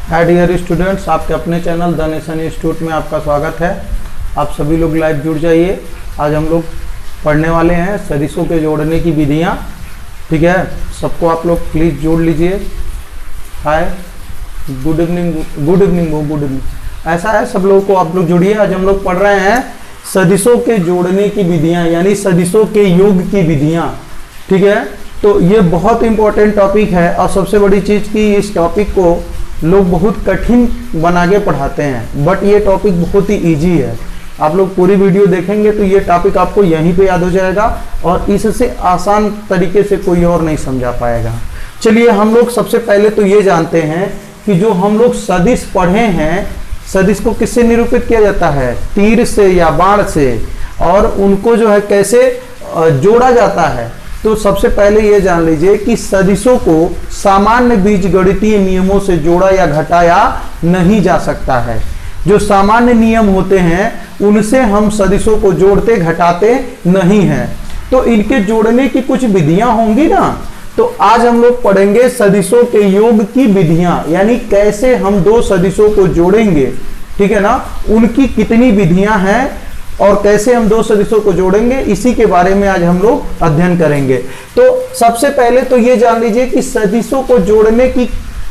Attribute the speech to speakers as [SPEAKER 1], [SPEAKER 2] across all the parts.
[SPEAKER 1] Hi dear students, आपके अपने channel the nation institute में आपका स्वागत है। आप सभी लोग लाइव जुड़ जाइए। आज हम लोग पढ़ने वाले हैं सदिशों के जोड़ने की विधियां। ठीक है, सबको आप लोग प्लीज़ जोड़ लीजिए। हाय, गुड इवनिंग गुड इवनिंग। ऐसा है, सब लोगों को आप लोग जुड़िए। आज हम लोग पढ़ रहे हैं सदिशों के जोड़ने की विधियां, यानी सदिशों के योग की विधियां। ठीक है, तो ये बहुत इंपॉर्टेंट टॉपिक है और सबसे बड़ी चीज़ कि इस टॉपिक को लोग बहुत कठिन बना के पढ़ाते हैं, बट ये टॉपिक बहुत ही इजी है। आप लोग पूरी वीडियो देखेंगे तो ये टॉपिक आपको यहीं पे याद हो जाएगा और इससे आसान तरीके से कोई और नहीं समझा पाएगा। चलिए, हम लोग सबसे पहले तो ये जानते हैं कि जो हम लोग सदिश पढ़े हैं, सदिश को किससे निरूपित किया जाता है? तीर से या बाण से, और उनको जो है कैसे जोड़ा जाता है। तो सबसे पहले ये जान लीजिए कि सदिशों को सामान्य बीजगणितीय नियमों से जोड़ा या घटाया नहीं जा सकता है। जो सामान्य नियम होते हैं उनसे हम सदिशों को जोड़ते घटाते नहीं हैं। तो इनके जोड़ने की कुछ विधियां होंगी ना, तो आज हम लोग पढ़ेंगे सदिशों के योग की विधियां, यानी कैसे हम दो सदिशों को जोड़ेंगे। ठीक है ना, उनकी कितनी विधियां हैं और कैसे हम दो सदिशों को जोड़ेंगे, इसी के बारे में आज हम लोग अध्ययन करेंगे। तो सबसे पहले तो ये जान लीजिए कि सदिशों को जोड़ने की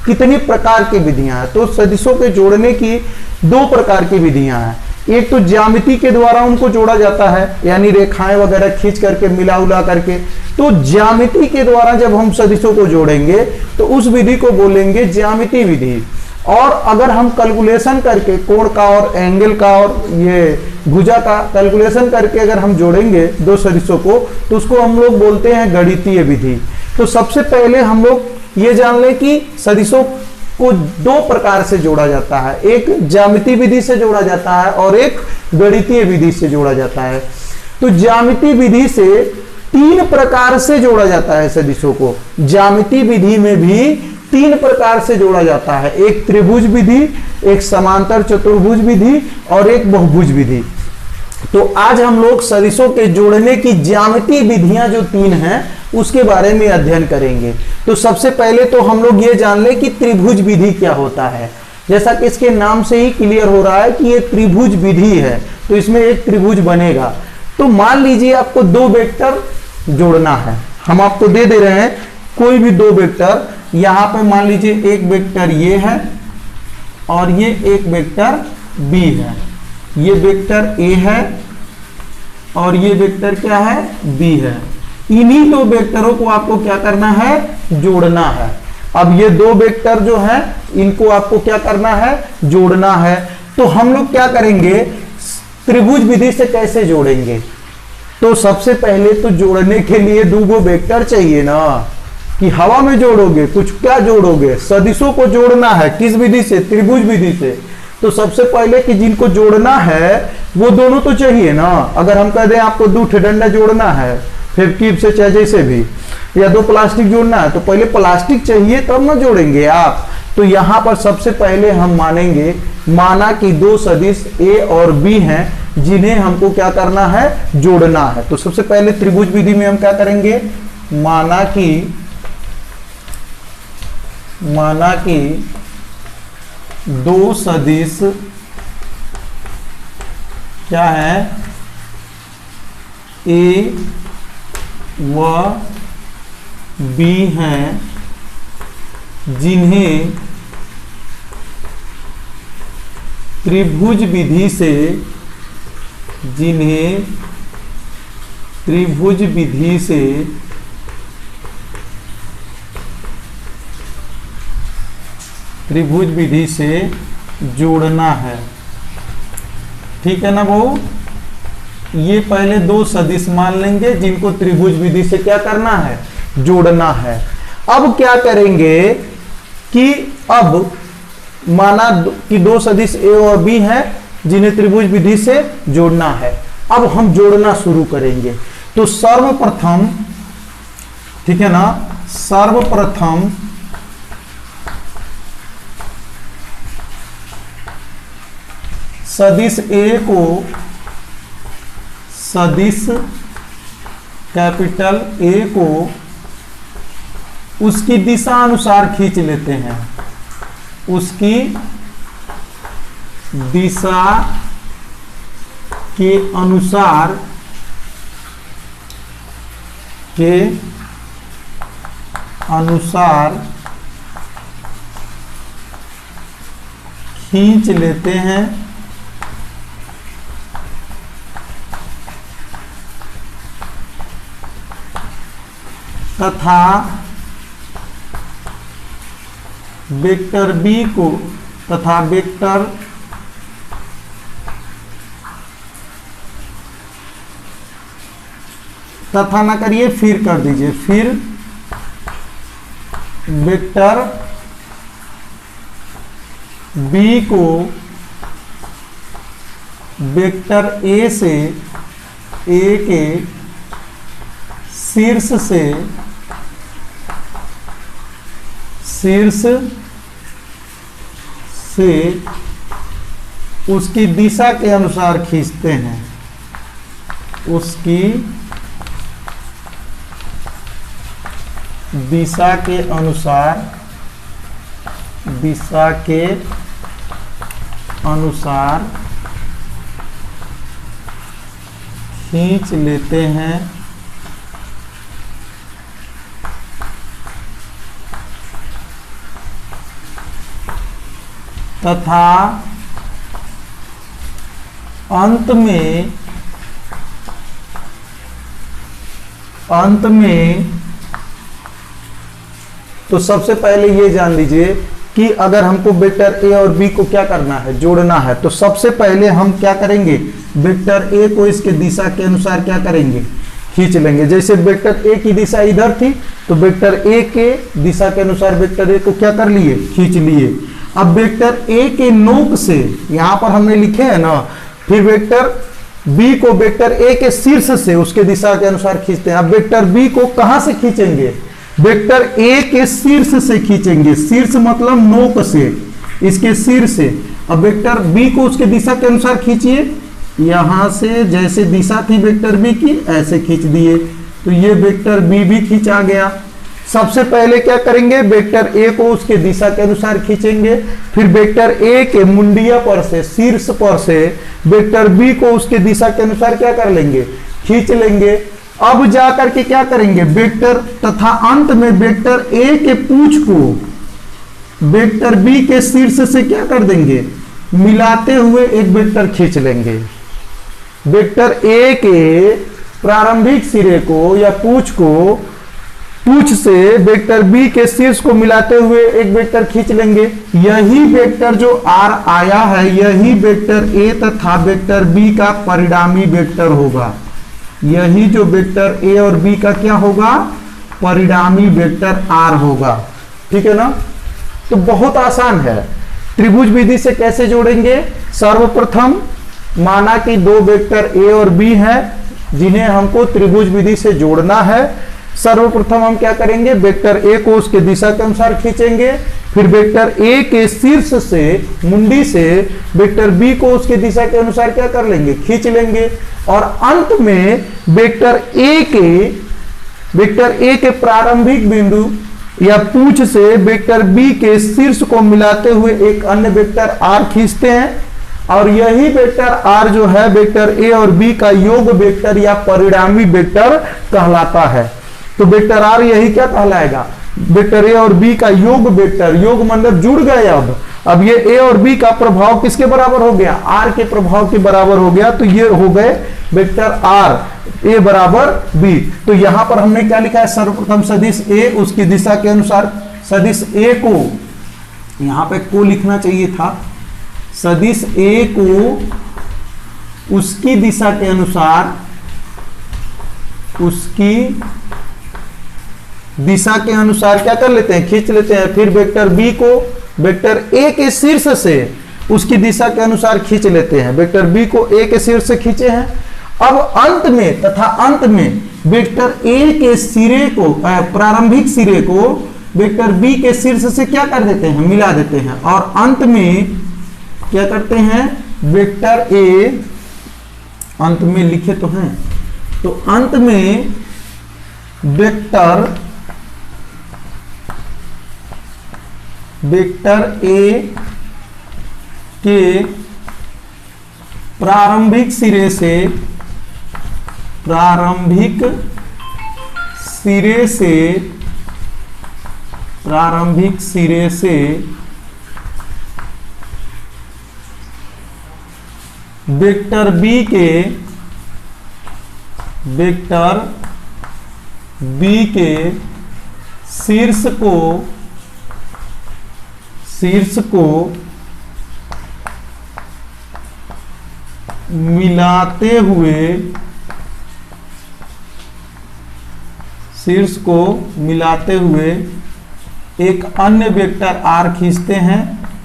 [SPEAKER 1] कितनी प्रकार की विधियां हैं। तो सदिशों के जोड़ने की दो प्रकार की विधियां हैं। एक तो ज्यामिति के द्वारा उनको जोड़ा जाता है, यानी रेखाएं वगैरह खींच करके मिला उला करके। तो ज्यामिति के द्वारा जब हम सदिशों को जोड़ेंगे तो उस विधि को बोलेंगे ज्यामिति विधि। और अगर हम कैलकुलेशन करके कोण का और एंगल का और ये भुजा का कैलकुलेशन करके अगर हम जोड़ेंगे दो सदिशों को, तो उसको हम लोग बोलते हैं गणितीय विधि। तो सबसे पहले हम लोग ये जान लें कि सदिशों को दो प्रकार से जोड़ा जाता है। एक ज्यामिति विधि से जोड़ा जाता है और एक गणितीय विधि से जोड़ा जाता है। तो ज्यामिति विधि से तीन प्रकार से जोड़ा जाता है सदिशों को। ज्यामिति विधि में भी तीन प्रकार से जोड़ा जाता है, एक त्रिभुज विधि, एक समांतर चतुर्भुज विधि और एक बहुभुज विधि। तो आज हम लोग सदिशों के जोड़ने की ज्यामितीय विधियां जो तीन हैं उसके बारे में अध्ययन करेंगे। तो सबसे पहले तो हम लोग ये जान लें कि त्रिभुज विधि क्या होता है। जैसा कि इसके नाम से ही क्लियर हो रहा है कि ये त्रिभुज विधि है, तो इसमें एक त्रिभुज बनेगा। तो मान लीजिए आपको दो वेक्टर जोड़ना है, हम आपको दे दे रहे हैं कोई भी दो वेक्टर। यहां पे मान लीजिए एक वेक्टर ये है और ये एक वेक्टर बी है। ये वेक्टर ए है और ये वेक्टर क्या है? बी है। इन्हीं दो वेक्टरों को आपको क्या करना है? जोड़ना है। अब ये दो वेक्टर जो है इनको आपको क्या करना है? जोड़ना है। तो हम लोग क्या करेंगे? त्रिभुज विधि से कैसे जोड़ेंगे? तो सबसे पहले तो जोड़ने के लिए दो वेक्टर चाहिए ना, कि हवा में जोड़ोगे, कुछ क्या जोड़ोगे? सदिशों को जोड़ना है। किस विधि से? त्रिभुज विधि से। तो सबसे पहले कि जिनको जोड़ना है वो दोनों तो चाहिए ना। अगर हम कह दें आपको दो डंडा जोड़ना है, फेविक्विक से चाहे जैसे भी, या दो प्लास्टिक जोड़ना है, तो पहले प्लास्टिक चाहिए तब ना जोड़ेंगे आप। तो यहां पर सबसे पहले हम मानेंगे, माना कि दो सदिश ए और बी हैं जिन्हें हमको क्या करना है? जोड़ना है। तो सबसे पहले त्रिभुज विधि में हम क्या करेंगे? माना कि दो सदिश क्या है? ए व बी हैं जिन्हें त्रिभुज विधि से जोड़ना है। ठीक है ना बहू? ये पहले दो सदिश मान लेंगे जिनको त्रिभुज विधि से क्या करना है? जोड़ना है। अब क्या करेंगे कि अब माना कि दो सदिश ए और बी हैं जिन्हें त्रिभुज विधि से जोड़ना है। अब हम जोड़ना शुरू करेंगे। तो सर्वप्रथम, ठीक है ना, सर्वप्रथम सदिश ए को सदिश कैपिटल ए को उसकी दिशा अनुसार खींच लेते हैं। उसकी दिशा के अनुसार खींच लेते हैं तथा वेक्टर B को तथा ना करिए, फिर कर दीजिए, फिर वेक्टर B को वेक्टर A के शीर्ष से उसकी दिशा के अनुसार खींचते हैं, उसकी दिशा के अनुसार खींच लेते हैं तथा अंत में तो सबसे पहले ये जान लीजिए कि अगर हमको वेक्टर ए और बी को क्या करना है, जोड़ना है, तो सबसे पहले हम क्या करेंगे, वेक्टर ए को इसके दिशा के अनुसार क्या करेंगे, खींच लेंगे। जैसे वेक्टर ए की दिशा इधर थी तो वेक्टर ए के दिशा के अनुसार वेक्टर ए को क्या कर लिए, खींच लिए। अब वेक्टर ए के नोक से यहां पर हमने लिखे हैं ना, फिर वेक्टर बी को वेक्टर ए के शीर्ष से उसके दिशा के अनुसार खींचते हैं। अब वेक्टर बी को कहां से खींचेंगे, वेक्टर ए के शीर्ष से खींचेंगे, शीर्ष मतलब नोक से, इसके शीर्ष से। अब वेक्टर बी को उसके दिशा के अनुसार खींचिए, यहां से जैसे दिशा थी वेक्टर बी की ऐसे खींच दिए, तो ये वेक्टर बी भी खींचा गया। सबसे पहले क्या करेंगे, वेक्टर ए को उसके दिशा के अनुसार खींचेंगे, फिर वेक्टर ए के मुंडिया पर से, शीर्ष पर से वेक्टर बी को उसके दिशा के अनुसार क्या कर लेंगे, खींच लेंगे। अब जाकर के क्या करेंगे, वेक्टर तथा अंत में वेक्टर ए के पूंछ को वेक्टर बी के शीर्ष से क्या कर देंगे, मिलाते हुए एक वेक्टर खींच लेंगे। वेक्टर ए के प्रारंभिक सिरे को या पूंछ से वेक्टर बी के शीर्ष को मिलाते हुए एक वेक्टर खींच लेंगे। यही वेक्टर जो आर आया है, यही वेक्टर ए तथा वेक्टर बी का परिणामी वेक्टर होगा। यही जो वेक्टर ए और बी का क्या होगा, परिणामी वेक्टर आर होगा। ठीक है ना, तो बहुत आसान है। त्रिभुज विधि से कैसे जोड़ेंगे, सर्वप्रथम माना कि दो वेक्टर ए और बी हैं जिन्हें हमको त्रिभुज विधि से जोड़ना है। सर्वप्रथम हम क्या करेंगे, वेक्टर ए को उसके दिशा के अनुसार खींचेंगे, फिर वेक्टर ए के शीर्ष से, मुंडी से वेक्टर बी को उसके दिशा के अनुसार क्या कर लेंगे, खींच लेंगे। और अंत में वेक्टर ए के प्रारंभिक बिंदु या पूंछ से वेक्टर बी के शीर्ष को मिलाते हुए एक अन्य वेक्टर आर खींचते हैं, और यही वेक्टर आर जो है वेक्टर ए और बी का योग वेक्टर या परिणामी वेक्टर कहलाता है। तो वेक्टर आर यही क्या कहलाएगा, वेक्टर ए और बी का योग वेक्टर। योग मतलब जुड़ गए। अब ये ए और बी का प्रभाव किसके बराबर हो गया, आर के प्रभाव के बराबर हो गया। तो ये हो गए वेक्टर आर ए बराबर बी। तो यहां पर हमने क्या लिखा है, सर्वप्रथम सदिश ए उसकी दिशा के अनुसार, सदिश ए को यहां पे को लिखना चाहिए था, सदिश ए को उसकी दिशा के अनुसार, उसकी दिशा के अनुसार क्या कर लेते हैं, खींच लेते हैं। फिर वेक्टर बी को वेक्टर ए के शीर्ष से उसकी दिशा के अनुसार खींच लेते हैं। वेक्टर बी को ए के शीर्ष से खींचे हैं। अब अंत में वेक्टर ए के सिरे को, प्रारंभिक सिरे को वेक्टर बी के शीर्ष से क्या कर देते हैं, मिला देते हैं। और अंत में क्या करते हैं, वेक्टर ए, अंत में लिखे तो हैं, तो अंत में वेक्टर वेक्टर ए के प्रारंभिक सिरे से वेक्टर बी के शीर्ष को मिलाते हुए एक अन्य वेक्टर r खींचते हैं,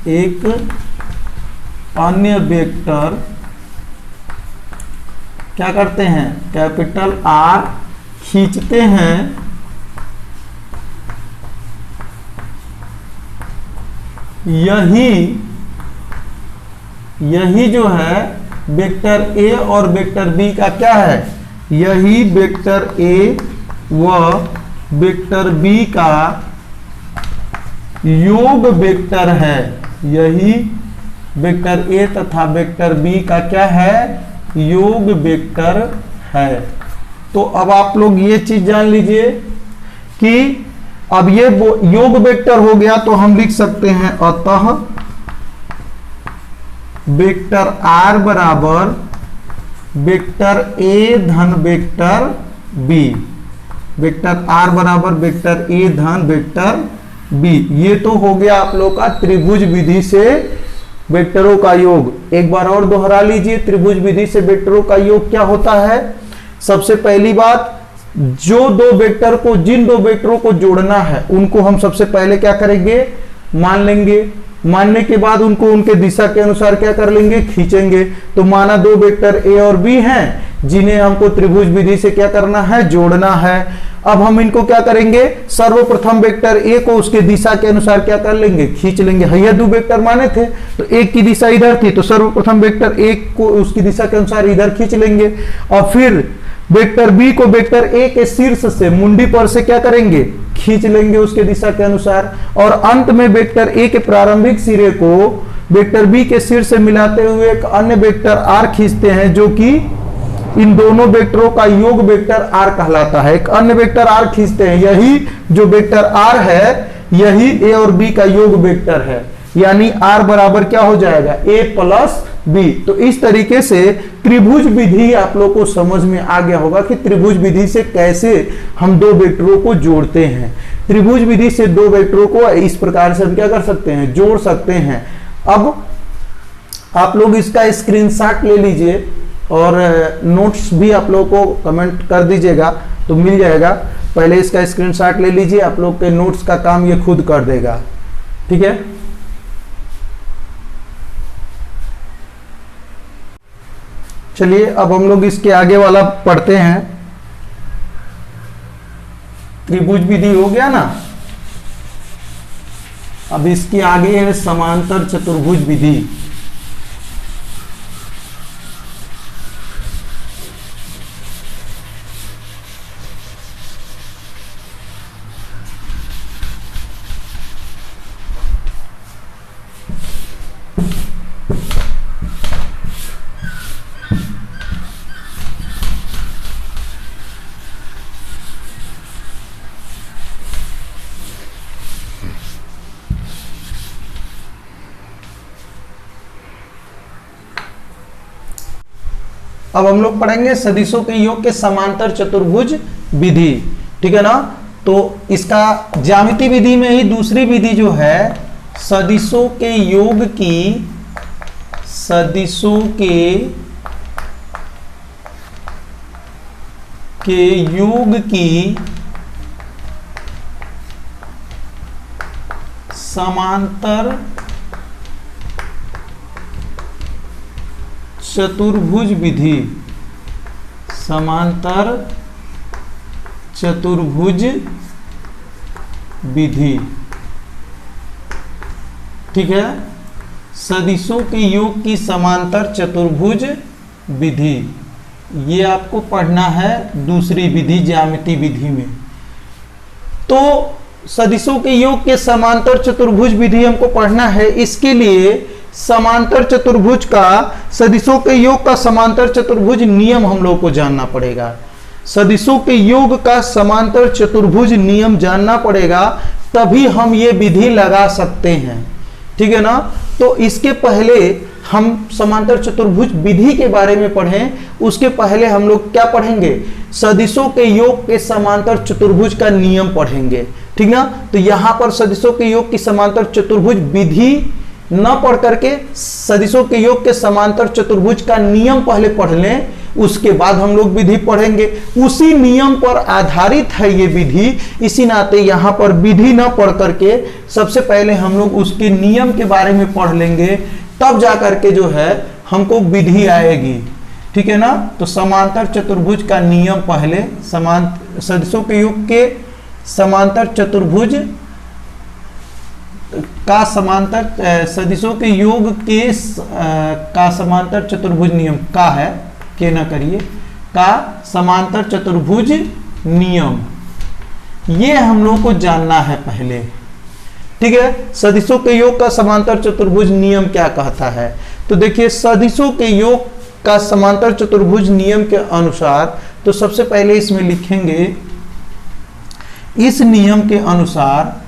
[SPEAKER 1] एक अन्य वेक्टर क्या करते हैं, कैपिटल R खींचते हैं, यही जो है वेक्टर A और वेक्टर B का क्या है, यही वेक्टर A व वेक्टर B का योग वेक्टर है, यही वेक्टर A तथा वेक्टर B का क्या है, योग वेक्टर है। तो अब आप लोग ये चीज जान लीजिए कि अब ये योग वेक्टर हो गया तो हम लिख सकते हैं अतः वेक्टर R बराबर वेक्टर A धन वेक्टर B, वेक्टर R बराबर वेक्टर A धन वेक्टर B। ये तो हो गया आप लोग का त्रिभुज विधि से वेक्टरों का योग। एक बार और दोहरा लीजिए, त्रिभुज विधि से वेक्टरों का योग क्या होता है। सबसे पहली बात, जिन दो वेक्टरों को जोड़ना है उनको हम सबसे पहले क्या करेंगे, मान लेंगे। मानने के बाद उनको उनके दिशा के अनुसार क्या कर लेंगे, खींचेंगे। तो माना दो वेक्टर ए और बी हैं जिन्हें हमको त्रिभुज विधि से क्या करना है, जोड़ना है। अब हम इनको क्या करेंगे, सर्वप्रथम वेक्टर ए को उसके दिशा के अनुसार क्या कर लेंगे, खींच लेंगे। भैया दो वेक्टर माने थे तो एक की दिशा इधर थी तो सर्वप्रथम वेक्टर ए को उसकी दिशा के अनुसार इधर खींच लेंगे और फिर वेक्टर बी को वेक्टर ए के शीर्ष से मुंडी पर से क्या करेंगे, खींच लेंगे उसके दिशा के अनुसार। और अंत में वेक्टर ए के प्रारंभिक सिरे को वेक्टर बी के शीर्ष से मिलाते हुए एक अन्य वेक्टर आर खींचते हैं जो कि इन दोनों वेक्टरों का योग वेक्टर आर कहलाता है। एक अन्य वेक्टर आर खींचते हैं, यही जो वेक्टर आर है यही ए और बी का योग वेक्टर है, यानी आर बराबर क्या हो जाएगा, ए प्लस बी। तो इस तरीके से त्रिभुज विधि आप लोग को समझ में आ गया होगा कि त्रिभुज विधि से कैसे हम दो वेक्टरों को जोड़ते हैं। त्रिभुज विधि से दो वेक्टरों को इस प्रकार से हम क्या कर सकते हैं, जोड़ सकते हैं। अब आप लोग इसका स्क्रीनशॉट ले लीजिए और नोट्स भी आप लोग को कमेंट कर दीजिएगा तो मिल जाएगा। पहले इसका स्क्रीनशॉट ले लीजिए, आप लोग के नोट्स का काम ये खुद कर देगा, ठीक है। चलिए अब हम लोग इसके आगे वाला पढ़ते हैं। त्रिभुज विधि हो गया ना, अब इसके आगे है समांतर चतुर्भुज विधि। अब हम लोग पढ़ेंगे सदिशों के योग के समांतर चतुर्भुज विधि, ठीक है ना। तो इसका ज्यामिति विधि में ही दूसरी विधि जो है सदिशों के योग की, सदिशों के योग की समांतर चतुर्भुज विधि, समांतर चतुर्भुज विधि, ठीक है। सदिशों के योग की समांतर चतुर्भुज विधि, ये आपको पढ़ना है दूसरी विधि ज्यामिति विधि में। तो सदिशों के योग के समांतर चतुर्भुज विधि हमको पढ़ना है। इसके लिए समांतर चतुर्भुज का, सदिशों के योग का समांतर चतुर्भुज नियम हम लोग को जानना पड़ेगा। सदिशों के योग का समांतर चतुर्भुज नियम जानना पड़ेगा, तभी हम ये विधि लगा सकते हैं, ठीक है ना। तो इसके पहले हम समांतर चतुर्भुज विधि के बारे में पढ़ें, उसके पहले हम लोग क्या पढ़ेंगे, सदिशों के योग के समांतर चतुर्भुज का नियम पढ़ेंगे, ठीक ना। तो यहां पर सदिशों के योग की समांतर चतुर्भुज विधि न पढ़ करके सदिशों के योग के समांतर चतुर्भुज का नियम पहले पढ़ लें, उसके बाद हम लोग विधि पढ़ेंगे। उसी नियम पर आधारित है ये विधि, इसी नाते यहाँ पर विधि न पढ़ करके सबसे पहले हम लोग उसके नियम के बारे में पढ़ लेंगे, तब जा करके जो है हमको विधि आएगी, ठीक है ना। तो समांतर चतुर्भुज का नियम पहले, सदिशों के योग के समांतर चतुर्भुज का समांतर, सदिशों के योग के का समांतर चतुर्भुज नियम का है, के ना करिए, का समांतर चतुर्भुज नियम, ये हम लोग को जानना है पहले, ठीक है। सदिशों के योग का समांतर चतुर्भुज नियम क्या कहता है, तो देखिए सदिशों के योग का समांतर चतुर्भुज नियम के अनुसार, तो सबसे पहले इसमें लिखेंगे, इस नियम के अनुसार,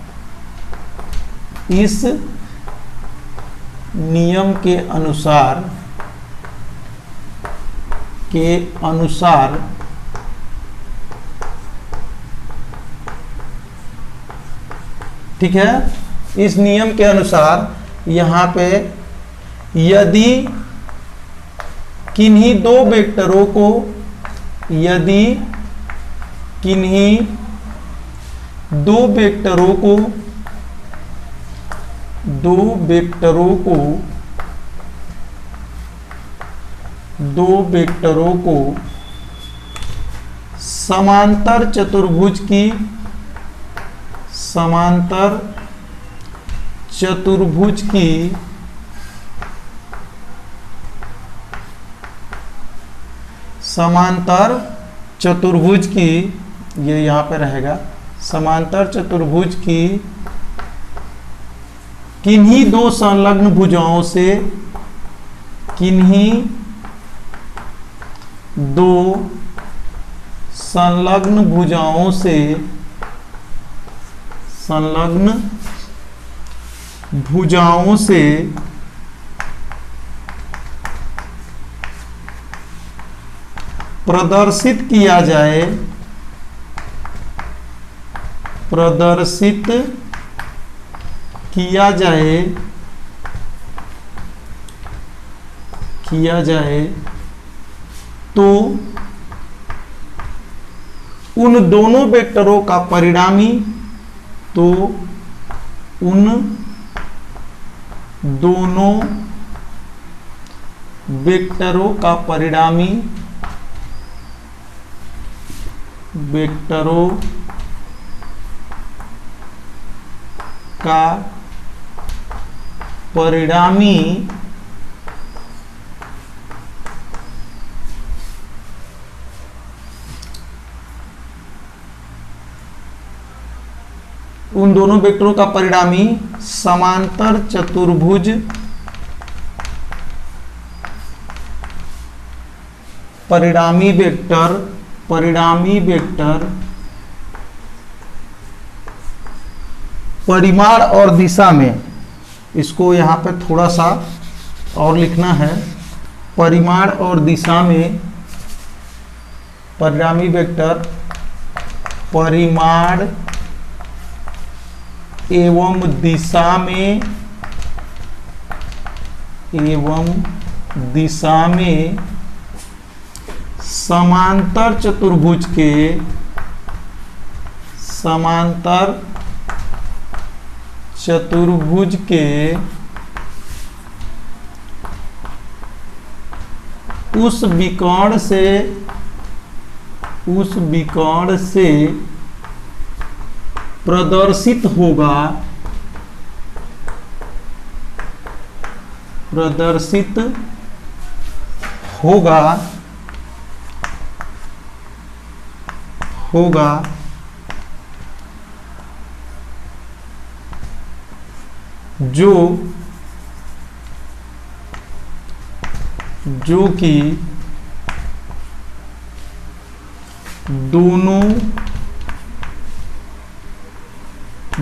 [SPEAKER 1] इस नियम के अनुसार ठीक है, इस नियम के अनुसार यहां पे यदि किन्हीं दो वेक्टरों को, यदि किन्हीं दो वेक्टरों को समांतर चतुर्भुज की ये यहां पे रहेगा, समांतर चतुर्भुज की किन्हीं दो संलग्न भुजाओं से, किन्हीं दो संलग्न भुजाओं से, संलग्न भुजाओं से प्रदर्शित किया जाए, प्रदर्शित किया जाए तो उन दोनों वेक्टरों का परिणामी, तो उन दोनों वेक्टरों का परिणामी, वेक्टरों का परिणामी उन दोनों वेक्टरों का परिणामी समांतर चतुर्भुज, परिणामी वेक्टर परिमाण और दिशा में, इसको यहाँ पे थोड़ा सा और लिखना है, परिमाण और दिशा में, परिणामी वेक्टर परिमाण एवं दिशा में समांतर चतुर्भुज के उस विकर्ण से प्रदर्शित होगा जो कि दोनों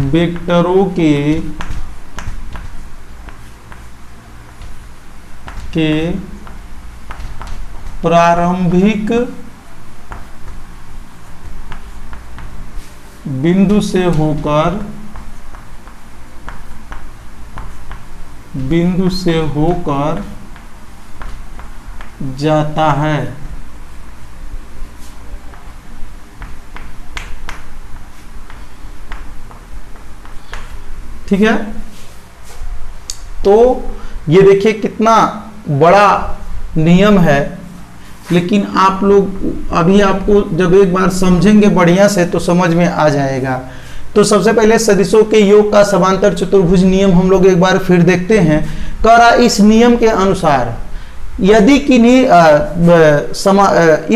[SPEAKER 1] वेक्टरों के प्रारंभिक बिंदु से होकर जाता है। ठीक है, तो ये देखिए कितना बड़ा नियम है, लेकिन आप लोग अभी आपको जब एक बार समझेंगे बढ़िया से तो समझ में आ जाएगा। तो सबसे पहले सदिशों के योग का समांतर चतुर्भुज नियम हम लोग एक बार फिर देखते हैं। कह रहा इस नियम के अनुसार यदि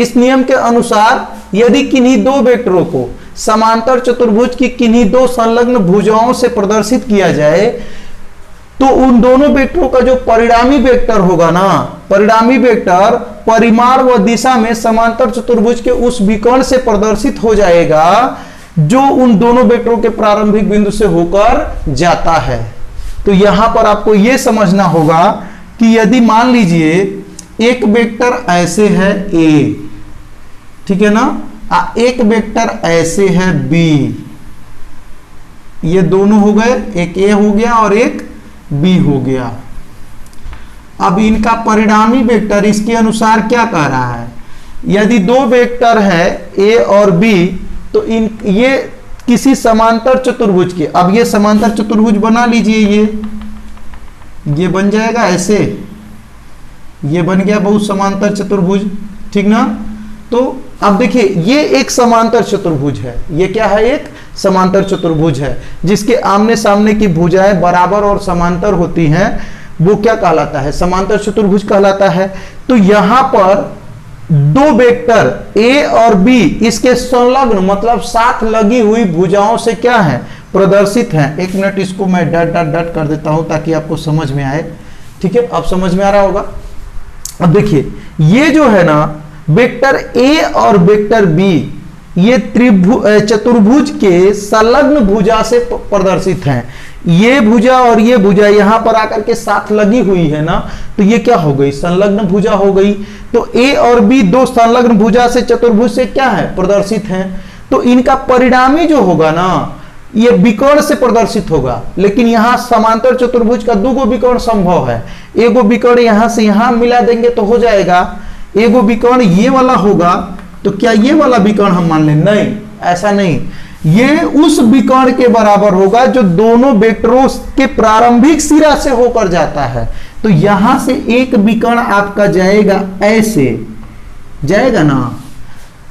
[SPEAKER 1] इस नियम के अनुसार यदि किन्हीं दो वेक्टरों को समांतर चतुर्भुज की किन्हीं दो संलग्न भुजाओं से प्रदर्शित किया जाए तो उन दोनों वेक्टरों का जो परिणामी वेक्टर होगा ना, परिणामी वेक्टर परिमाण व दिशा में समांतर चतुर्भुज के उस विकर्ण से प्रदर्शित हो जाएगा जो उन दोनों वेक्टरों के प्रारंभिक बिंदु से होकर जाता है। तो यहां पर आपको यह समझना होगा कि यदि मान लीजिए एक वेक्टर ऐसे है A, ठीक है ना, एक वेक्टर ऐसे है B, ये दोनों हो गए, एक A हो गया और एक B हो गया। अब इनका परिणामी वेक्टर इसके अनुसार क्या कह रहा है, यदि दो वेक्टर है A और B तो ये किसी समांतर चतुर्भुज के, अब ये समांतर चतुर्भुज बना लीजिए, ये बन जाएगा ऐसे, ये बन गया बहुत समांतर चतुर्भुज, ठीक ना। तो अब देखिए ये एक समांतर चतुर्भुज है, ये क्या है, एक समांतर चतुर्भुज है जिसके आमने सामने की भुजाएं बराबर और समांतर होती हैं, वो क्या कहलाता है, समांतर चतुर्भुज कहलाता है। तो यहां पर दो वेक्टर A और B इसके संलग्न मतलब साथ लगी हुई भुजाओं से क्या है, प्रदर्शित हैं। एक मिनट इसको मैं डट डट डट कर देता हूं ताकि आपको समझ में आए। ठीक है, अब समझ में आ रहा होगा। अब देखिए ये जो है ना वेक्टर A और वेक्टर B ये चतुर्भुज के संलग्न भुजा से प्रदर्शित हैं। ये भुजा और ये भुजा यहां पर आकर के साथ लगी हुई है ना, तो ये क्या हो गई, संलग्न भुजा हो गई। तो A और B दो संलग्न भुजा से चतुर्भुज से क्या है, प्रदर्शित हैं। तो इनका परिणामी जो होगा ना ये विकर्ण से प्रदर्शित होगा, लेकिन यहां समांतर चतुर्भुज का दो विकर्ण संभव है। एगो विकर्ण यहां से यहां मिला देंगे तो हो जाएगा, एगो विकर्ण ये वाला होगा, तो क्या ये वाला विकर्ण हम मान लें, नहीं ऐसा नहीं, ये उस विकर्ण के बराबर होगा जो दोनों वेक्टरों के प्रारंभिक सिरा से होकर जाता है। तो यहां से एक विकर्ण आपका जाएगा ऐसे जाएगा ना,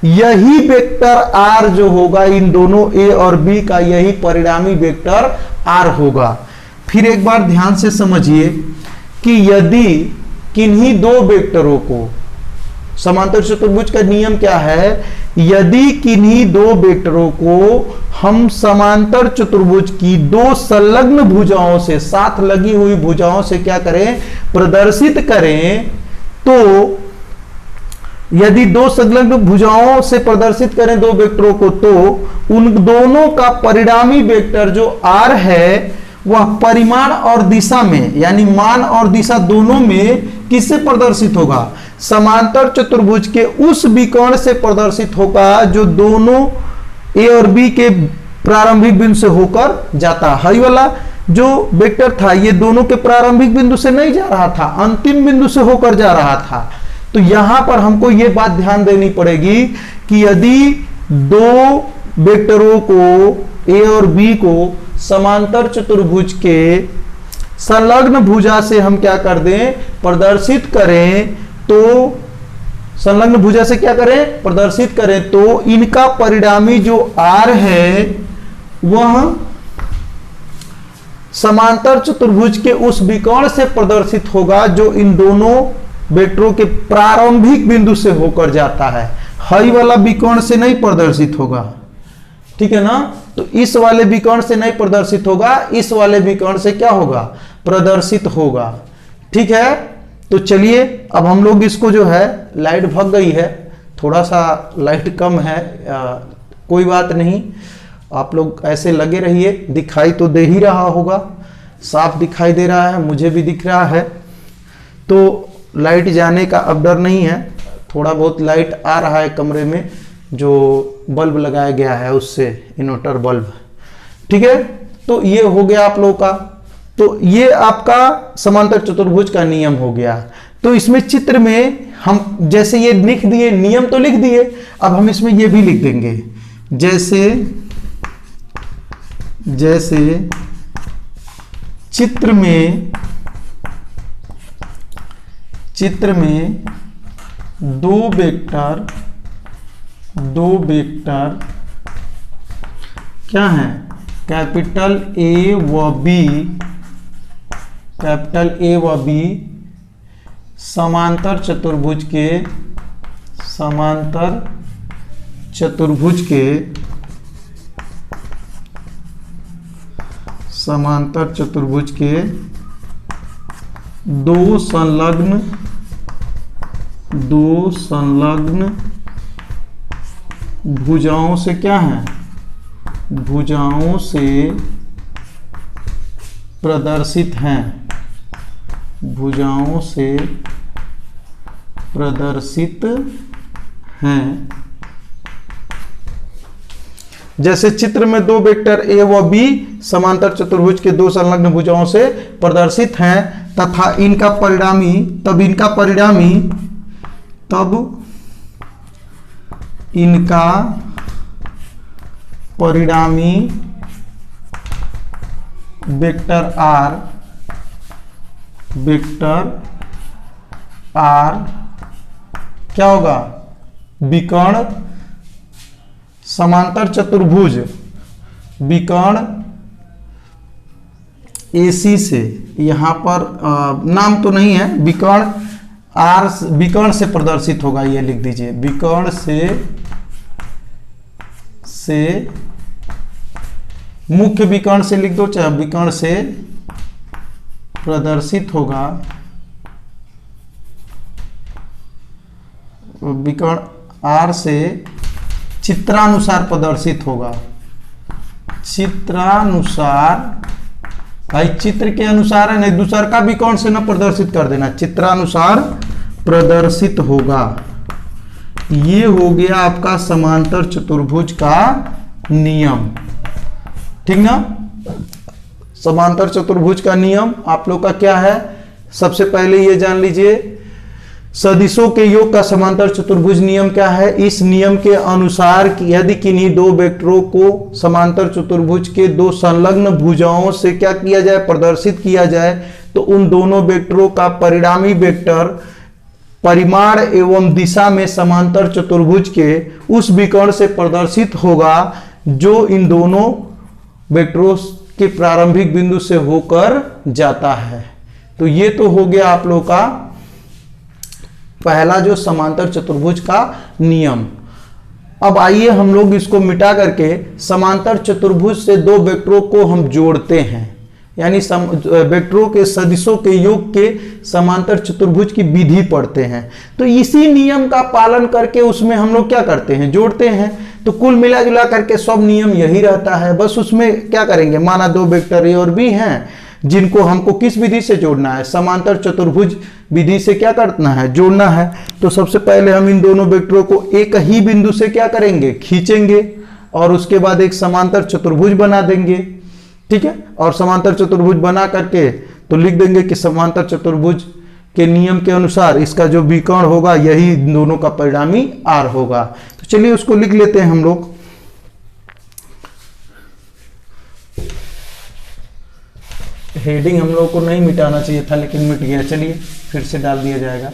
[SPEAKER 1] यही वेक्टर R जो होगा इन दोनों A और B का यही परिणामी वेक्टर R होगा। फिर एक बार ध्यान से समझिए कि यदि किन्हीं दो वेक्टरों को, समांतर चतुर्भुज का नियम क्या है, यदि किन्हीं दो वेक्टरों को हम समांतर चतुर्भुज की दो संलग्न भुजाओं से, साथ लगी हुई भुजाओं से क्या करें, प्रदर्शित करें, तो यदि दो संलग्न भुजाओं से प्रदर्शित करें दो वेक्टरों को, तो उन दोनों का परिणामी वेक्टर जो R है वह परिमाण और दिशा में, यानी मान और दिशा दोनों में किससे प्रदर्शित होगा, समांतर चतुर्भुज के उस विकर्ण से प्रदर्शित होगा जो दोनों A और B के प्रारंभिक बिंदु से होकर जाता है। हाई वाला जो वेक्टर था ये दोनों के प्रारंभिक बिंदु से नहीं जा रहा था, अंतिम बिंदु से होकर जा रहा था। तो यहां पर हमको ये बात ध्यान देनी पड़ेगी कि यदि दो वेक्टरों को A और B को समांतर चतुर्भुज के संलग्न भुजा से हम क्या कर दें, प्रदर्शित करें, तो संलग्न भुजा से क्या करें, प्रदर्शित करें, तो इनका परिणामी जो R है वह समांतर चतुर्भुज के उस विकर्ण से प्रदर्शित होगा जो इन दोनों वेक्टरों के प्रारंभिक बिंदु से होकर जाता है, हाई वाला विकर्ण से नहीं प्रदर्शित होगा। ठीक है ना, तो इस वाले विकर्ण से नहीं प्रदर्शित होगा, इस वाले विकर्ण से क्या होगा, प्रदर्शित होगा। ठीक है, तो चलिए अब हम लोग इसको जो है, लाइट भग गई है, थोड़ा सा लाइट कम है, कोई बात नहीं, आप लोग ऐसे लगे रहिए, दिखाई तो दे ही रहा होगा, साफ दिखाई दे रहा है, मुझे भी दिख रहा है। तो लाइट जाने का अब डर नहीं है, थोड़ा बहुत लाइट आ रहा है कमरे में, जो बल्ब लगाया गया है उससे, इन्वर्टर बल्ब। ठीक है, तो ये हो गया आप लोगों का। तो ये आपका समांतर चतुर्भुज का नियम हो गया। तो इसमें चित्र में हम जैसे ये लिख दिए, नियम तो लिख दिए, अब हम इसमें ये भी लिख देंगे, जैसे चित्र में दो वेक्टर क्या है, कैपिटल ए व बी समांतर चतुर्भुज के दो संलग्न भुजाओं से क्या है, भुजाओं से प्रदर्शित हैं, भुजाओं से प्रदर्शित हैं। जैसे चित्र में दो वेक्टर ए व बी समांतर चतुर्भुज के दो संलग्न भुजाओं से प्रदर्शित हैं तथा इनका परिणामी वेक्टर आर क्या होगा, विकर्ण समांतर चतुर्भुज विकर्ण एसी से, यहां पर नाम तो नहीं है, विकर्ण आर विकर्ण से प्रदर्शित होगा, ये लिख दीजिए, विकर्ण से मुख्य विकर्ण से लिख दो, चाहे विकर्ण से प्रदर्शित होगा, विकर्ण आर से चित्रानुसार प्रदर्शित होगा, चित्रानुसार, भाई चित्र के अनुसार है, नहीं दूसर का विकर्ण से ना प्रदर्शित कर देना, चित्रानुसार प्रदर्शित होगा। ये हो गया आपका समांतर चतुर्भुज का नियम। ठीक ना, समांतर चतुर्भुज का नियम आप लोग का क्या है, सबसे पहले ये जान लीजिए, सदिशों के योग का समांतर चतुर्भुज नियम क्या है। इस नियम के अनुसार कि यदि किन्हीं दो वेक्टरों को समांतर चतुर्भुज के दो संलग्न भुजाओं से क्या किया जाए, प्रदर्शित किया जाए, तो उन दोनों वेक्टरों का परिणामी वेक्टर परिमाण एवं दिशा में समांतर चतुर्भुज के उस विकर्ण से प्रदर्शित होगा जो इन दोनों वेक्टरों के प्रारंभिक बिंदु से होकर जाता है। तो ये तो हो गया आप लोग का पहला जो समांतर चतुर्भुज का नियम। अब आइए हम लोग इसको मिटा करके समांतर चतुर्भुज से दो वेक्टरों को हम जोड़ते हैं, यानी वेक्टरों के सदिशों के योग के समांतर चतुर्भुज की विधि पढ़ते हैं। तो इसी नियम का पालन करके उसमें हम लोग क्या करते हैं, जोड़ते हैं। तो कुल मिला जुला करके सब नियम यही रहता है, बस उसमें क्या करेंगे, माना दो वेक्टर ए और बी हैं जिनको हमको किस विधि से जोड़ना है, समांतर चतुर्भुज विधि से क्या करना है, जोड़ना है। तो सबसे पहले हम इन दोनों वेक्टरों को एक ही बिंदु से क्या करेंगे, खींचेंगे और उसके बाद एक समांतर चतुर्भुज बना देंगे। ठीक है, और समांतर चतुर्भुज बना करके तो लिख देंगे कि समांतर चतुर्भुज के नियम के अनुसार इसका जो विकर्ण होगा यही दोनों का परिणामी आर होगा। तो चलिए उसको लिख लेते हैं हम लोग। हेडिंग हम लोग को नहीं मिटाना चाहिए था लेकिन मिट गया, चलिए फिर से डाल दिया जाएगा।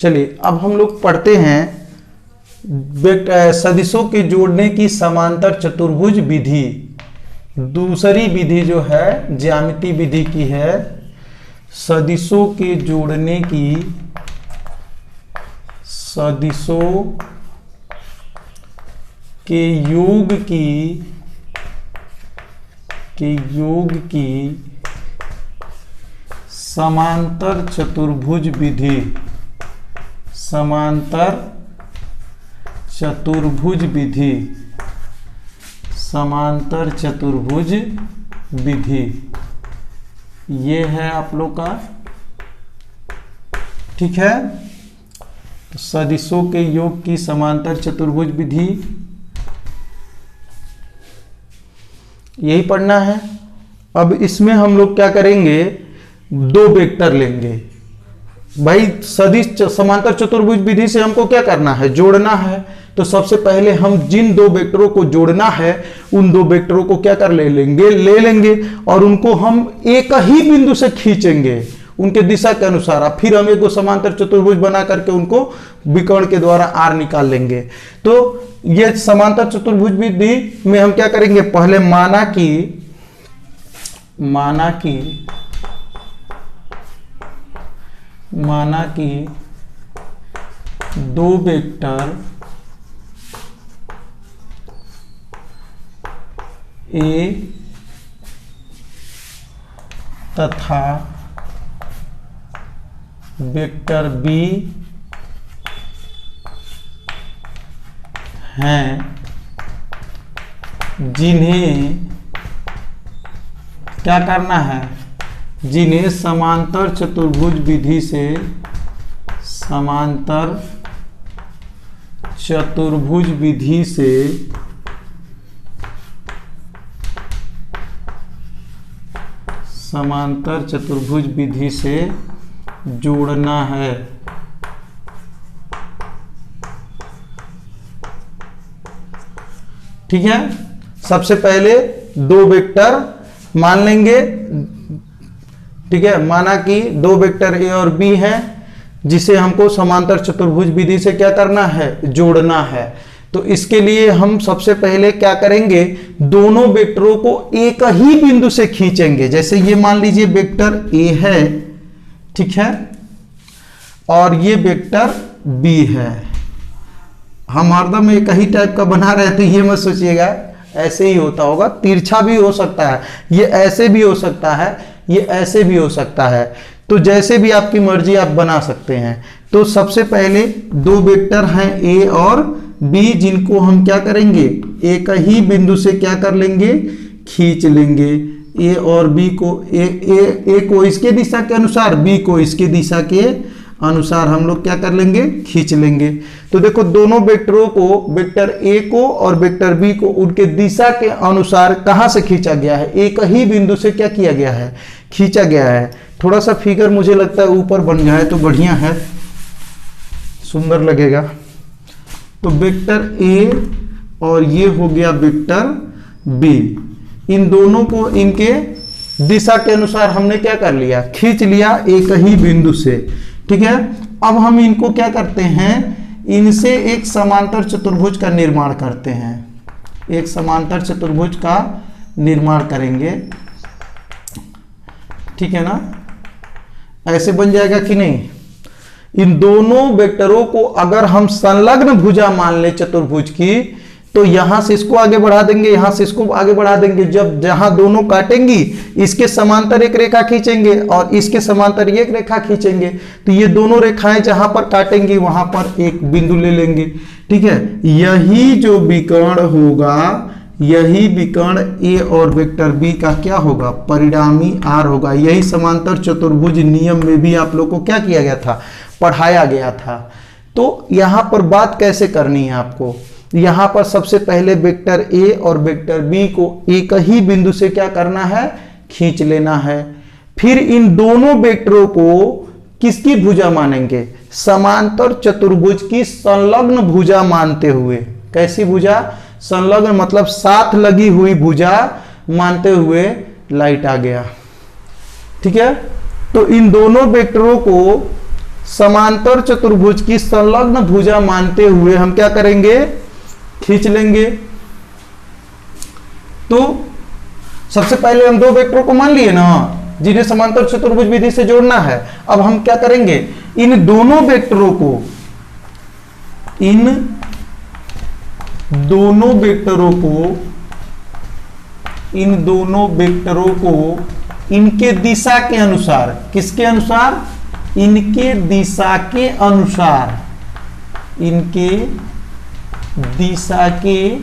[SPEAKER 1] चलिए अब हम लोग पढ़ते हैं सदिशों के जोड़ने की समांतर चतुर्भुज विधि। दूसरी विधि जो है ज्यामिति विधि की है, सदिशों के जोड़ने की, सदिशों के योग की समांतर चतुर्भुज विधि, समांतर चतुर्भुज विधि, समांतर चतुर्भुज विधि, ये है आप लोग का। ठीक है, तो सदिशों के योग की समांतर चतुर्भुज विधि यही पढ़ना है। अब इसमें हम लोग क्या करेंगे, दो वेक्टर लेंगे। भाई सदिश समांतर चतुर्भुज विधि से हमको क्या करना है, जोड़ना है। तो सबसे पहले हम जिन दो वेक्टरों को जोड़ना है उन दो वेक्टरों को क्या कर ले लेंगे और उनको हम एक ही बिंदु से खींचेंगे उनके दिशा के अनुसार। फिर हम एक समांतर चतुर्भुज बना करके उनको विकर्ण के द्वारा आर निकाल लेंगे। तो ये समांतर चतुर्भुज विधि में हम क्या करेंगे, पहले माना कि दो वेक्टर ए तथा वेक्टर बी हैं, जिन्हें क्या करना है, जिन्हें समांतर चतुर्भुज विधि से, समांतर चतुर्भुज विधि से समांतर चतुर्भुज विधि से जोड़ना है। ठीक है, सबसे पहले दो वेक्टर मान लेंगे। ठीक है, माना कि दो वेक्टर ए और बी हैं जिसे हमको समांतर चतुर्भुज विधि से क्या करना है, जोड़ना है। तो इसके लिए हम सबसे पहले क्या करेंगे, दोनों वेक्टरों को एक ही बिंदु से खींचेंगे। जैसे ये मान लीजिए वेक्टर ए है, ठीक है, और ये वेक्टर बी है। हम हरदम एक ही टाइप का बना रहे थे, ये मत सोचिएगा ऐसे ही होता होगा, तिरछा भी हो सकता है, ये ऐसे भी हो सकता है, ये ऐसे भी हो सकता है। तो जैसे भी आपकी मर्जी आप बना सकते हैं। तो सबसे पहले दो वेक्टर हैं ए और बी, जिनको हम क्या करेंगे, एक ही बिंदु से क्या कर लेंगे, खींच लेंगे। ए और बी को, ए को इसके दिशा के अनुसार, बी को इसके दिशा के अनुसार हम लोग क्या कर लेंगे, खींच लेंगे। तो देखो दोनों वेक्टरों को, वेक्टर ए को और वेक्टर बी को उनके दिशा के अनुसार कहां से खींचा गया है, एक ही बिंदु से क्या किया गया है, खींचा गया है। थोड़ा सा फिगर मुझे लगता है ऊपर बन जाए तो बढ़िया है, सुंदर लगेगा। तो वेक्टर ए और ये हो गया वेक्टर बी, इन दोनों को इनके दिशा के अनुसार हमने क्या कर लिया, खींच लिया एक ही बिंदु से। ठीक है, अब हम इनको क्या करते हैं, इनसे एक समांतर चतुर्भुज का निर्माण करते हैं। एक समांतर चतुर्भुज का निर्माण करेंगे। ठीक है ना, ऐसे बन जाएगा कि नहीं। इन दोनों वेक्टरों को अगर हम संलग्न भुजा मान ले चतुर्भुज की, तो यहां से इसको आगे बढ़ा देंगे, यहां से इसको आगे बढ़ा देंगे। जब जहां दोनों काटेंगी इसके समांतर एक रेखा खींचेंगे और इसके समांतर एक रेखा खींचेंगे। तो ये दोनों रेखाएं जहां पर काटेंगी वहां पर एक बिंदु ले लेंगे। ठीक है, यही जो विकर्ण होगा, यही विकर्ण ए और वेक्टर बी का क्या होगा, परिणामी आर होगा। यही समांतर चतुर्भुज नियम में भी आप लोग को क्या किया गया था, पढ़ाया गया था। तो यहां पर बात कैसे करनी है आपको, यहां पर सबसे पहले वेक्टर ए और वेक्टर बी को एक ही बिंदु से क्या करना है, खींच लेना है। फिर इन दोनों वेक्टरों को किसकी भुजा मानेंगे, समांतर चतुर्भुज की संलग्न भुजा मानते हुए। कैसी भुजा, संलग्न मतलब साथ लगी हुई भुजा मानते हुए। लाइट आ गया। ठीक है, तो इन दोनों वेक्टरों को समांतर चतुर्भुज की संलग्न भुजा मानते हुए हम क्या करेंगे, खींच लेंगे। तो सबसे पहले हम दो वेक्टरों को मान लिए ना जिन्हें समांतर चतुर्भुज विधि से जोड़ना है। अब हम क्या करेंगे, इन दोनों वेक्टरों को इनके दिशा के अनुसार, किसके अनुसार, इनके दिशा के अनुसार, इनके दिशा के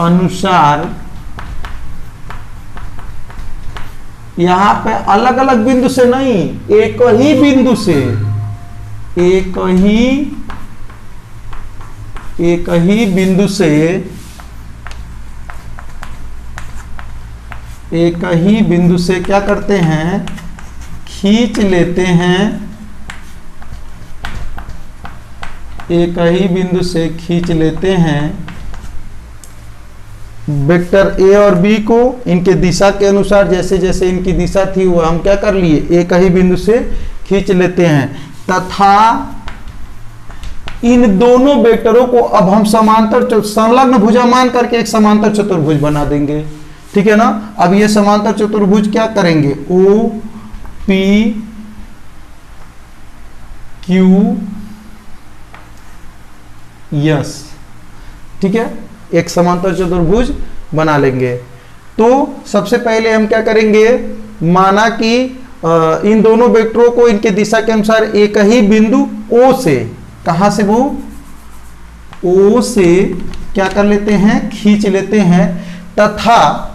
[SPEAKER 1] अनुसार यहां पे अलग अलग बिंदु से नहीं, एक ही बिंदु से, एक ही बिंदु से, एक ही बिंदु से क्या करते हैं, खींच लेते हैं, एक ही बिंदु से खींच लेते हैं वेक्टर ए और बी को इनके दिशा के अनुसार। जैसे जैसे इनकी दिशा थी वो हम क्या कर लिए, एक ही बिंदु से खींच लेते हैं, तथा इन दोनों वेक्टरों को अब हम समांतर संलग्न भुजा मान करके एक समांतर चतुर्भुज बना देंगे। ठीक है ना। अब ये समांतर चतुर्भुज क्या करेंगे, ओ पी क्यू यस, ठीक है, एक समांतर चतुर्भुज बना लेंगे। तो सबसे पहले हम क्या करेंगे, माना कि इन दोनों वेक्टरों को इनके दिशा के अनुसार एक ही बिंदु O से, कहां से वो, O से क्या कर लेते हैं, खींच लेते हैं, तथा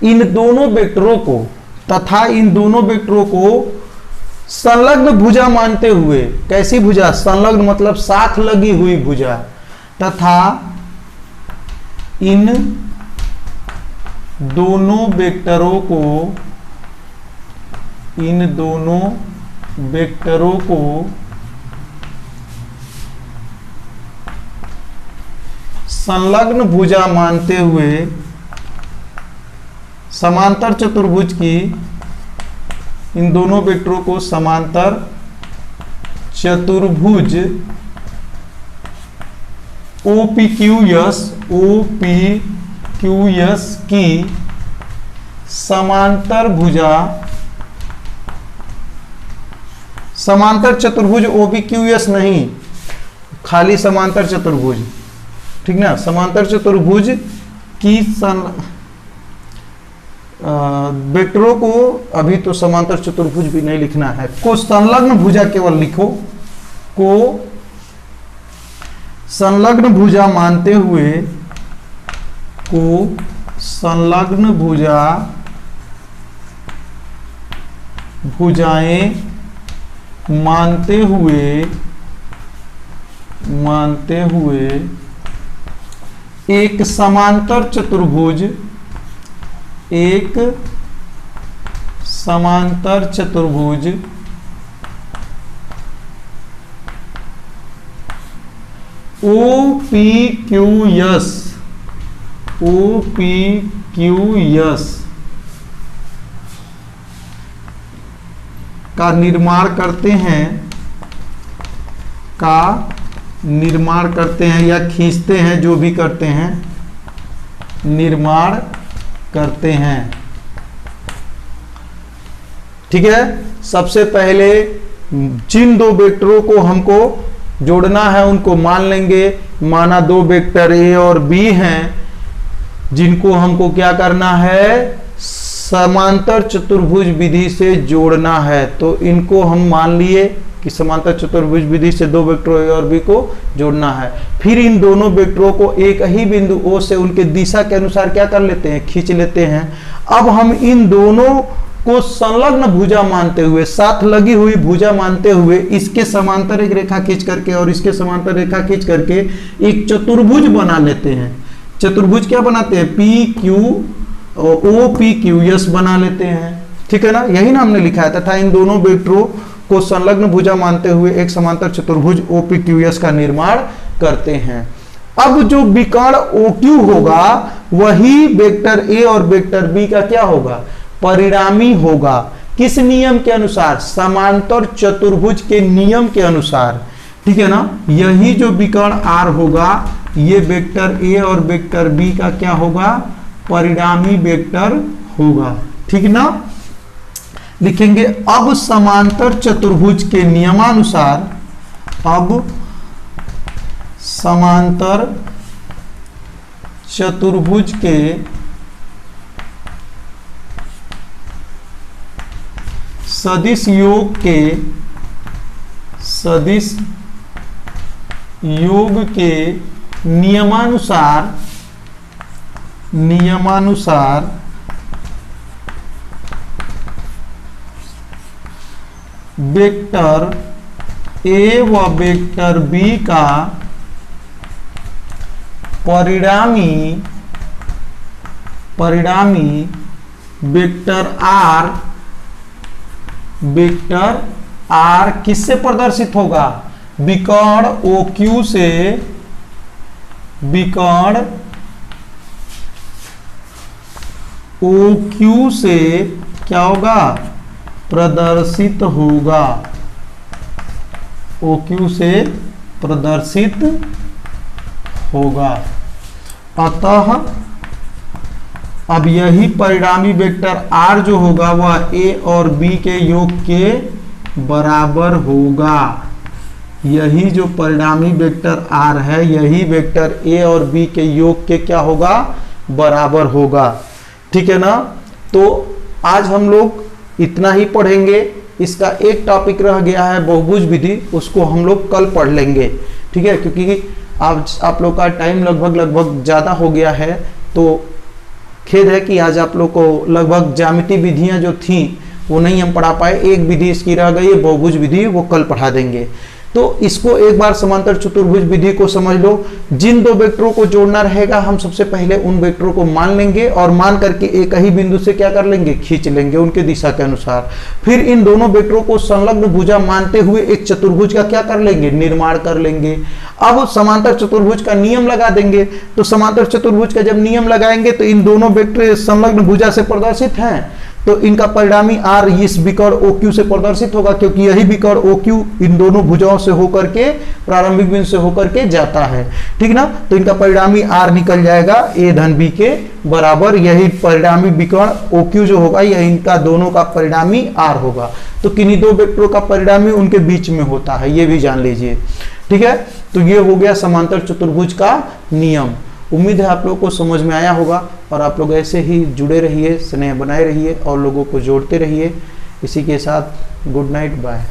[SPEAKER 1] इन दोनों वेक्टरों को संलग्न भुजा मानते हुए, कैसी भुजा, संलग्न मतलब साथ लगी हुई भुजा, तथा इन दोनों वेक्टरों को संलग्न भुजा मानते हुए समांतर चतुर्भुज की, इन दोनों वेक्टरों को समांतर चतुर्भुज OPQS की समांतर चतुर्भुज OPQS नहीं, खाली समांतर चतुर्भुज, ठीक ना, समांतर चतुर्भुज की वेक्टरों को, अभी तो समांतर चतुर्भुज भी नहीं लिखना है, को संलग्न भुजा केवल लिखो, को संलग्न भुजा मानते हुए, को संलग्न भुजाएं मानते हुए एक समांतर चतुर्भुज OPQS का निर्माण करते हैं या खींचते हैं, जो भी करते हैं, निर्माण करते हैं। ठीक है। सबसे पहले जिन दो वेक्टरों को हमको जोड़ना है उनको मान लेंगे। माना दो वेक्टर ए और बी हैं जिनको हमको क्या करना है, समांतर चतुर्भुज विधि से जोड़ना है। तो इनको हम मान लिए कि समांतर चतुर्भुज विधि से दो वेक्टरों ए और बी को जोड़ना है। फिर इन दोनों वेक्टरों को एक ही बिंदु ओ से उनके दिशा के अनुसार क्या कर लेते हैं, खींच लेते हैं। अब हम इन दोनों को संलग्न भुजा मानते हुए, साथ लगी हुई भुजा मानते हुए, इसके समांतर एक रेखा खींच करके और इसके समांतर रेखा खींच करके एक चतुर्भुज बना लेते हैं। चतुर्भुज क्या बनाते हैं, OPQS बना लेते हैं। ठीक है ना, यही ना हमने लिखा है। तथा इन दोनों वेक्टरों को संलग्न भुजा मानते हुए एक समांतर चतुर्भुज OPQS का निर्माण करते हैं। अब जो विकर्ण OQ होगा वही वेक्टर ए और वेक्टर बी का क्या होगा, परिणामी होगा। किस नियम के अनुसार? समांतर चतुर्भुज के नियम के अनुसार, ठीक है ना। यही जो विकर्ण R होगा ये वेक्टर A और वेक्टर B का क्या होगा? परिणामी वेक्टर होगा, ठीक ना। लिखेंगे अब समांतर चतुर्भुज के नियमानुसार, अब समांतर चतुर्भुज के सदिश योग के नियमानुसार वेक्टर A व वेक्टर B का परिणामी वेक्टर R किससे प्रदर्शित होगा? विकर्ण OQ से, विकर्ण OQ से क्या होगा? प्रदर्शित होगा, OQ से प्रदर्शित होगा। अतः अब यही परिणामी वेक्टर R जो होगा वह A और B के योग के बराबर होगा। यही जो परिणामी वेक्टर R है यही वेक्टर A और B के योग के क्या होगा? बराबर होगा, ठीक है ना। तो आज हम लोग इतना ही पढ़ेंगे। इसका एक टॉपिक रह गया है बहुभुज विधि, उसको हम लोग कल पढ़ लेंगे, ठीक है। क्योंकि आज आप लोग का टाइम लगभग ज़्यादा हो गया है, तो खेद है कि आज आप लोग को लगभग ज्यामितीय विधियां जो थी वो नहीं हम पढ़ा पाए। एक विधि इसकी रह गई है बहुभुज विधि, वो कल पढ़ा देंगे। तो इसको एक बार समांतर चतुर्भुज विधि को समझ लो। जिन दो वेक्टरों को जोड़ना रहेगा हम सबसे पहले उन वेक्टरों को मान लेंगे और मान करके एक ही बिंदु से क्या कर लेंगे? खींच लेंगे उनके दिशा के अनुसार। फिर इन दोनों वेक्टरों को संलग्न भुजा मानते हुए एक चतुर्भुज का क्या कर लेंगे? निर्माण कर लेंगे। अब समांतर चतुर्भुज का नियम लगा देंगे। तो समांतर चतुर्भुज का जब नियम लगाएंगे तो इन दोनों वेक्टर संलग्न भुजा से प्रदर्शित हैं, तो इनका परिणामी R इस विकर्ण OQ से प्रदर्शित होगा, क्योंकि यही विकर्ण OQ इन दोनों भुजाओं से होकर के, प्रारंभिक बिंदु से होकर के जाता है, ठीक ना। तो इनका परिणामी R निकल जाएगा A धन B के बराबर। यही परिणामी विकर्ण OQ जो होगा यह इनका दोनों का परिणामी R होगा। तो किन्हीं दो वेक्टरों का परिणामी उनके बीच में होता है, ये भी जान लीजिए, ठीक है। तो ये हो गया समांतर चतुर्भुज का नियम। उम्मीद है आप लोगों को समझ में आया होगा और आप लोग ऐसे ही जुड़े रहिए, स्नेह बनाए रहिए और लोगों को जोड़ते रहिए। इसी के साथ गुड नाइट, बाय।